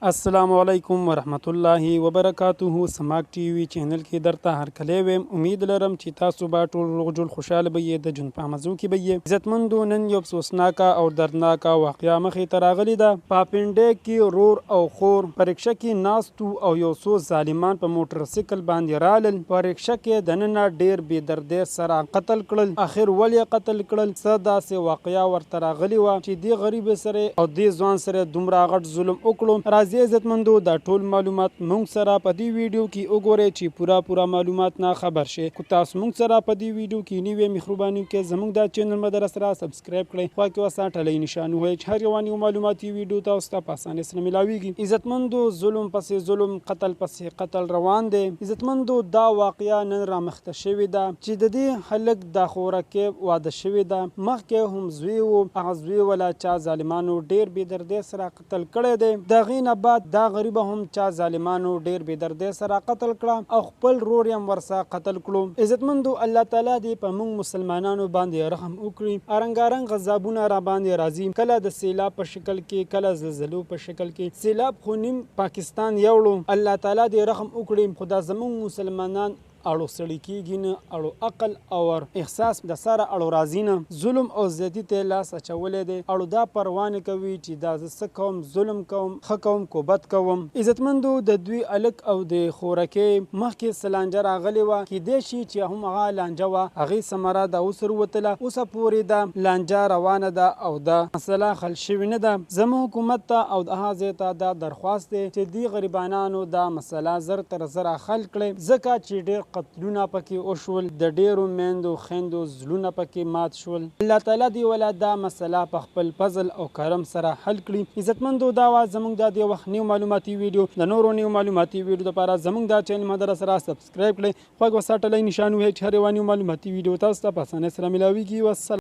السلام علیکم ورحمت الله وبرکاته. سماک ټي وي چینل کې درته هرکلی ویم. امید لرم چې تاسو به ټول روغ جوړ خوشحاله به یې، د ژوند په مزو کې به یې. عزتمندو، نن یو افسوسناکه او دردناکه واقعه مخې ته راغلې ده. په پنډۍ کې رور او خور په رکشه کې ناستو او یو څو ظالمان په موټرسایکل باندې رالل. په رکشه کې دننه ډېر بې دردۍ سره قتل کړل. اخر ولې قتل کړل؟ څه داسې واقعه ورته راغلې وه چې دې غریب سره او دې ځوان سره دومره غټ ظلم وکړو. عزتمندو، دا ټول معلومات مونږ سره په دې ویډیو کې وګورئ چې پورا معلومات نه خبر شي. کو تاسو مونږ سره په دې ویډیو کې نیوې مهرباني وکړئ زموږ دا چینل مدرسه سره سبسکرایب کړئ، خوا کې وسه ټلۍ نشان ووهئ چې هر یو معلوماتي ویډیو تاسو ته په اسانۍ سره ملاویږي. عزتمندو، ظلم پسې ظلم، قتل پسې قتل روان دی. عزتمندو، دا واقعیا نن رامخته شوې ده چې د دې هلک د خوراکۍ واده شوې ده. مخکې هم زوی و، هغه زوی ولا چا ظالمانو ډېر بې دردۍ سره قتل کړی دی. د هغې نه بعد دا غریبه هم چا ظالمانو ډېر بې دردۍ سره قتل کړه او خپل رور یې هم ورسره قتل کړو. عزتمندو، الله تعالی دې په موږ مسلمانانو باندې رحم وکړي. رنګارنګ غضابونه را باندې راځي، کله د سیلاب په شکل کې، کله زلزلو په شکل کې. سیلاب خو نیم پاکستان یوړو. الله تعالی دې رحم وکړي. خدا زموږ مسلمانان اړو سړی کېږي نه، اړو عقل او احساس د سره اړو راځي نه. ظلم او زیاتي ته لاس اچولی دی. اړو دا پروا نه کوي چې دا زه څه کوم، ظلم کوم، ښه کوم کو بد کوم. عزتمندو، د دوی الک او د خوراکۍ مخکې څه لانجه راغلې وه. کیدای شي چې هم هغه لانجه وه، هغې ثمره د اوس وروتله. اوسه پورې دا لانجه روانه ده او دا مسله حل شوې نه ده. زموږ حکومت ته او د هغه ځای ته دا درخواست دی چې دې غریبانانو دا مسله زر تر زره حل کړي، ځکه چې ډېر قتلونه پکې وشول، د ډېرو میندو خویندو زړونه پکې مات شول. الله تعالی دې ولا دا مسله په خپل فضل او کرم سره حل کړي. عزتمندو، دا وه زموږ د دې وخت نیو معلوماتي ویډیو. د نورو نیو معلوماتي ویډیو لپاره زموږ دا چینل مدرسه سره سبسکرایب کړئ، خوا کې وسه ټلۍ نشان ووهئ چې هر یو معلوماتي ویډیو تاسو ته په اسانۍ سره ملاویږي. والسلام.